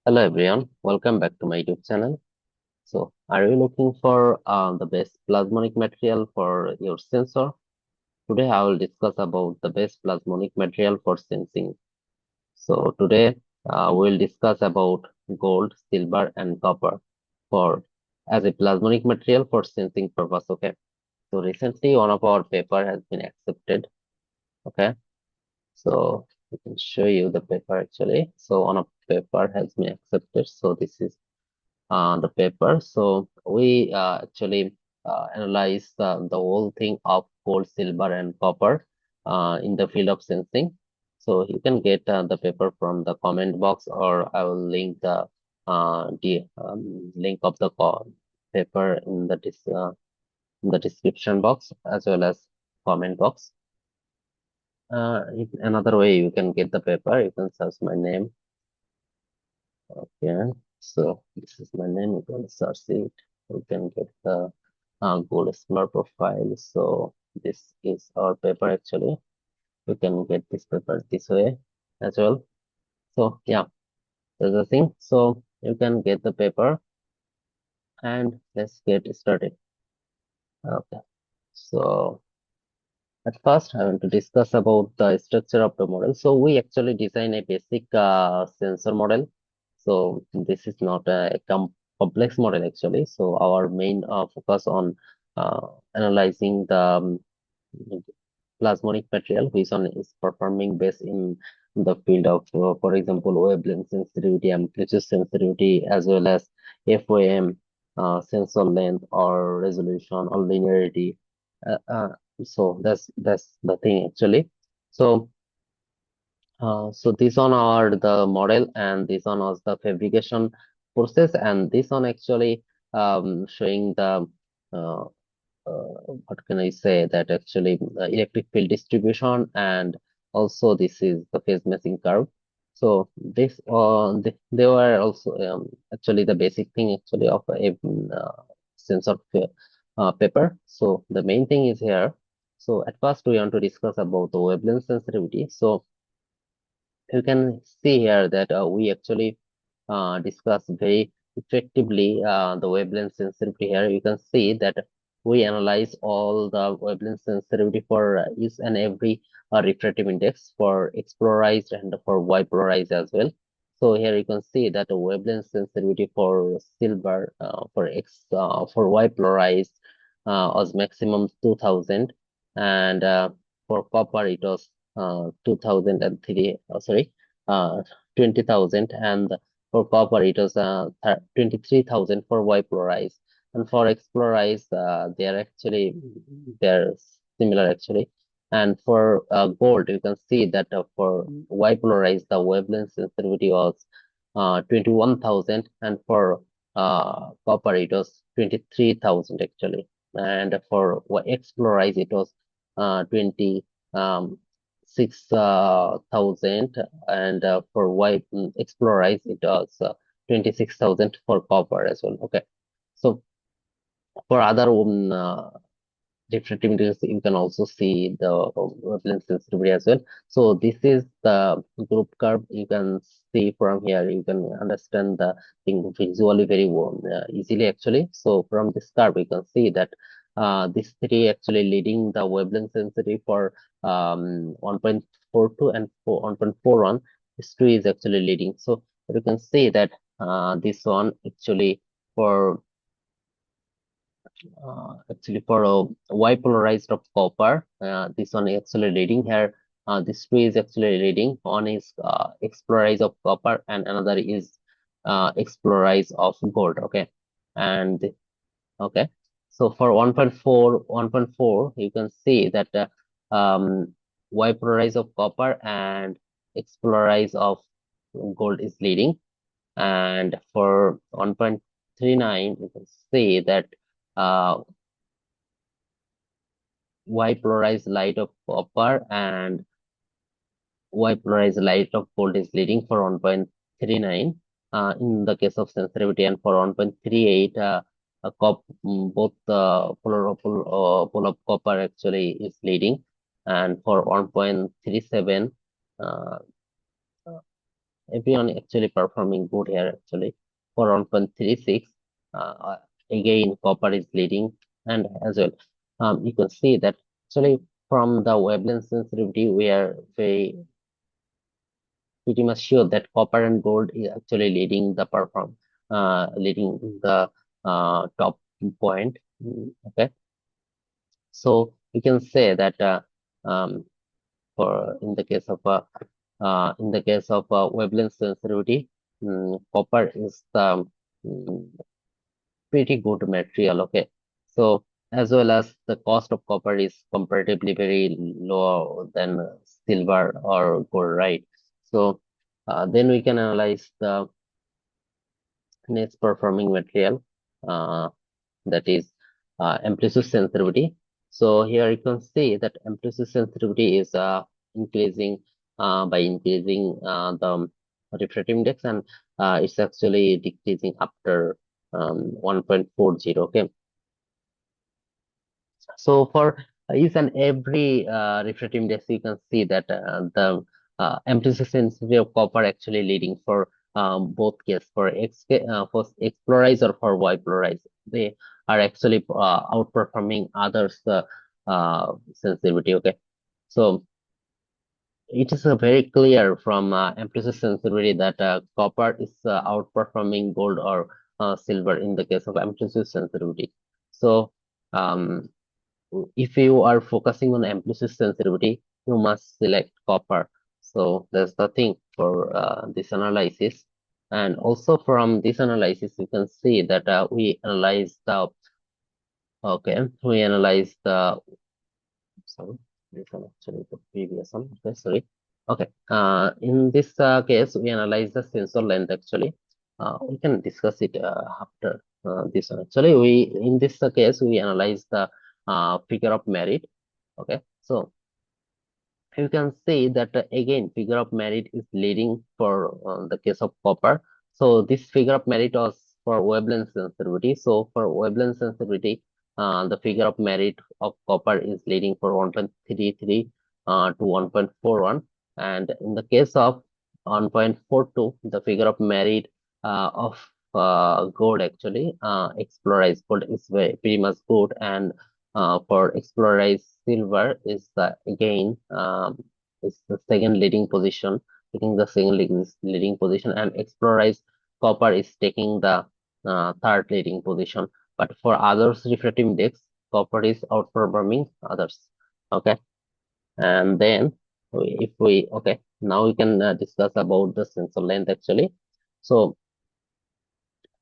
Hello everyone, welcome back to my YouTube channel. So, are you looking for the best plasmonic material for your sensor? Today I will discuss about the best plasmonic material for sensing. So, today we'll discuss about gold, silver, and copper for as a plasmonic material for sensing purpose. Okay. So, recently one of our paper has been accepted. Okay. So, I can show you the paper actually. So, one of paper has been accepted. So, this is the paper. So we actually analyze the whole thing of gold, silver, and copper in the field of sensing. So you can get the paper from the comment box, or I will link the link of the paper in in the description box as well as comment box. Another way you can get the paper, you can search my name. Okay, so this is my name. You can search it. You can get the gold explorer profile. So this is our paper actually. You can get this paper this way as well. So yeah, that's the thing. So you can get the paper and let's get started. Okay. So at first, I want to discuss about the structure of the model. So we actually design a basic sensor model. So this is not a complex model actually. So our main focus on analyzing the plasmonic material which on is performing best in the field of, for example, wavelength sensitivity, amplitude sensitivity, as well as FOM, sensor length or resolution or linearity. Uh, uh, so that's the thing actually. So so this one are the model, and this one was the fabrication process, and this one actually showing the uh, what can I say, that actually electric field distribution, and also this is the phase matching curve. So this they were also actually the basic thing actually of a sensor paper. So the main thing is here. So at first we want to discuss about the wavelength sensitivity. So you can see here that we actually discuss very effectively the wavelength sensitivity here. You can see that we analyze all the wavelength sensitivity for each and every refractive index for X polarized and for Y polarized as well. So here you can see that the wavelength sensitivity for silver for Y polarized was maximum 2000, and for copper it was 2003. Sorry, 20,000, and for copper, it was 23,000 for Y polarized, and for X polarized, they're similar actually. And for gold, you can see that for Y polarized, the wavelength sensitivity was 21,000, and for copper, it was 23,000 actually. And for X polarized, it was 20. 6,000, and for white explorers it was 26,000 for copper as well. Okay, so for other different images, you can also see the wavelength sensitivity as well. So this is the group curve. You can see from here, you can understand the thing visually very well, easily actually. So from this curve, you can see that these three actually leading the wavelength sensitivity for 1.42 and 1.41. This two is actually leading. So you can see that this one actually for for a Y polarized of copper. This one is actually reading here. This two is actually reading. One is X polarized of copper, and another is X polarized of gold. Okay, and okay. So for 1.4, you can see that Y polarized of copper and X polarized of gold is leading. And for 1.39, you can see that uh, Y polarized light of copper and Y polarized light of gold is leading for 1.39 in the case of sensitivity, and for 1.38 both pole of copper actually is leading, and for 1.37 uh, everyone actually performing good here actually. For 1.36, again copper is leading, and as well, you can see that actually from the wavelength sensitivity, we are very pretty much sure that copper and gold is actually leading the top point. Okay, so we can say that um, for in the case of wavelength sensitivity, copper is the mm, pretty good material. Okay, so as well as the cost of copper is comparatively very low than silver or gold, right? So then we can analyze the next performing material, uh, that is amplitude sensitivity. So here you can see that amplitude sensitivity is increasing by increasing the refractive index, and it's actually decreasing after 1.40. Okay, so for each and every refractive index, you can see that the amplitude sensitivity of copper actually leading for both case for X polarized or for Y polarized. They are actually outperforming others sensitivity. Okay, so it is very clear from amplitude sensitivity that copper is outperforming gold or silver in the case of amplitude sensitivity. So um, if you are focusing on amplitude sensitivity, you must select copper. So that's the thing for this analysis. And also from this analysis, you can see that we analyze the, sorry, this one actually the previous one. Okay, sorry. Okay, in this case, we analyze the sensor length actually. We can discuss it after this one. Actually, in this case, we analyze the figure of merit. Okay, so you can see that again figure of merit is leading for the case of copper. So this figure of merit was for wavelength sensitivity. So for wavelength sensitivity, the figure of merit of copper is leading for 1.33 to 1.41, and in the case of 1.42, the figure of merit of gold actually explorized gold is pretty much good, and for explorized silver is again is the second leading position, taking the second leading position, and explorized copper is taking the third leading position. But for others refractive index, copper is outperforming others. Okay, and then if we okay, now we can discuss about the sensor length actually. So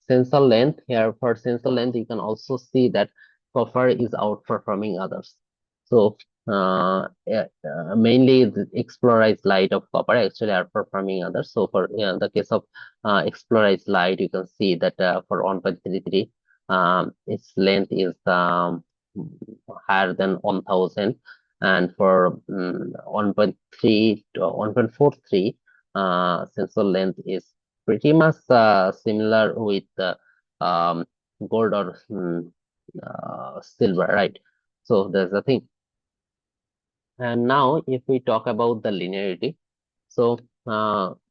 sensor length here, for sensor length, you can also see that copper is outperforming others. So mainly the explorized light of copper actually outperforming others. So for the case of explorized light, you can see that for 1.33, its length is higher than 1000, and for 1.3 to 1.43, sensor length is pretty much similar with gold or silver, right? So that's the thing. And now, if we talk about the linearity, so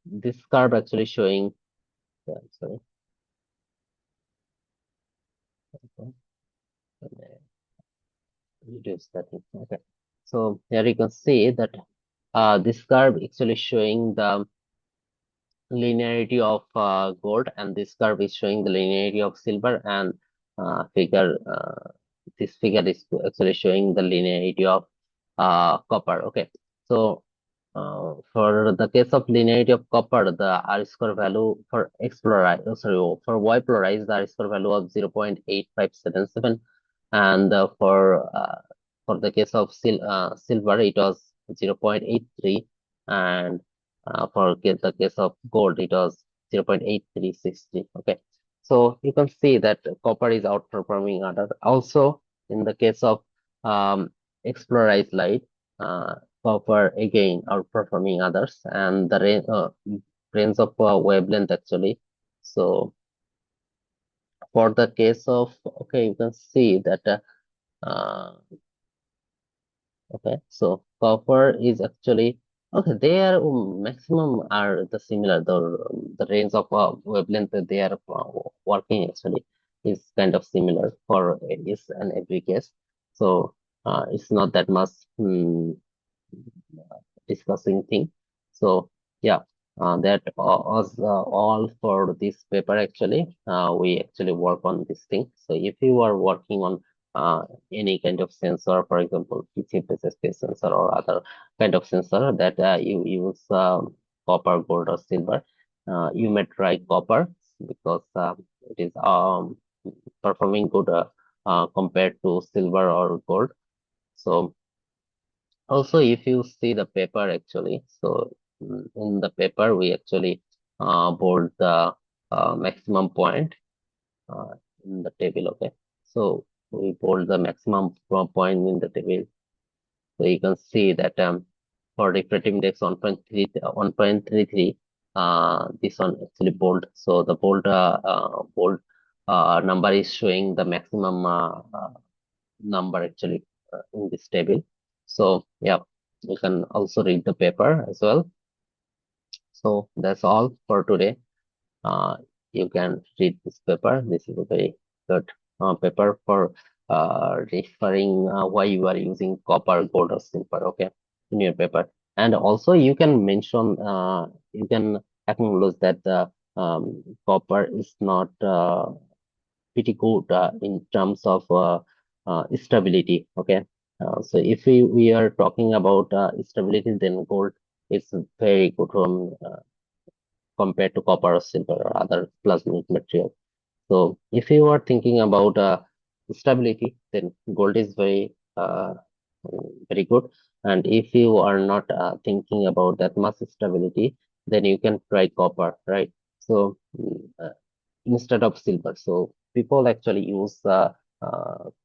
this curve actually showing, sorry, okay, reduce that thing. Okay. So here you can see that this curve actually showing the linearity of gold, and this curve is showing the linearity of silver, and figure this figure is actually showing the linearity of copper. Okay, so for the case of linearity of copper, the R square value for X polarized, for Y polarized, the R square value of 0.8577, and for the case of silver, it was 0.83, and the case of gold, it was 0.8363. Okay, so you can see that copper is outperforming other. Also, in the case of explorized light, copper again outperforming others, and the range of wavelength actually. So for the case of, okay, you can see that okay, so copper is actually Okay, they are maximum are the similar. The range of wavelength that they are working actually is kind of similar for is and every case. So it's not that much discussing thing. So yeah, that was all for this paper actually. We actually work on this thing. So if you are working on any kind of sensor, for example, PCF sensor or other kind of sensor that you use copper, gold, or silver, you may try copper because it is performing good compared to silver or gold. So also, if you see the paper actually, so in the paper we actually bold the maximum point uh, in the table. Okay, so we bold the maximum point in the table. So you can see that for refractive index 1.33, this one actually bold. So the bold number is showing the maximum number actually in this table. So yeah, you can also read the paper as well. So that's all for today. Uh, you can read this paper. This is a very good paper for referring why you are using copper, gold, or silver. Okay, in your paper, and also you can mention, you can acknowledge that the copper is not pretty good in terms of stability. Okay, so if we are talking about stability, then gold is very good compared to copper or silver or other plasmic material. So if you are thinking about stability, then gold is very good. And if you are not thinking about that much stability, then you can try copper, right? So instead of silver. So people actually use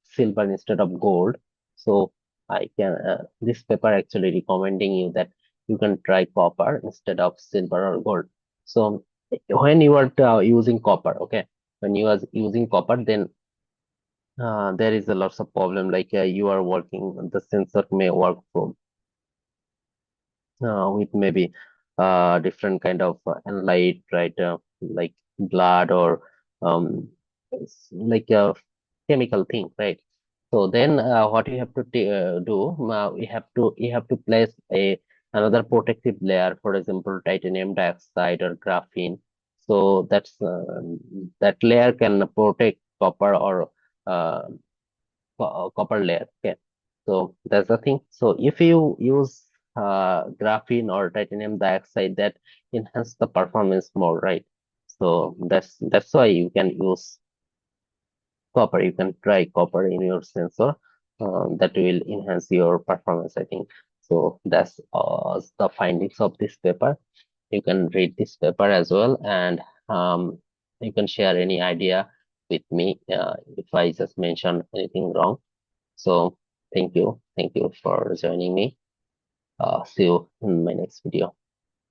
silver instead of gold. So I can this paper actually recommending you that you can try copper instead of silver or gold. So when you are using copper, okay, when you are using copper, then there is a lots of problem like you are working, the sensor may work from with maybe different kind of light, right? Like blood or like a chemical thing, right? So then what you have to do, you have to place a another protective layer, for example, titanium dioxide or graphene. So that layer can protect copper or uh, copper layer. Okay, so that's the thing. So if you use graphene or titanium dioxide, that enhance the performance more, right? So that's why you can use copper. You can try copper in your sensor. That will enhance your performance, I think. So that's the findings of this paper. You can read this paper as well, and you can share any idea with me if I just mention anything wrong. So thank you for joining me. See you in my next video.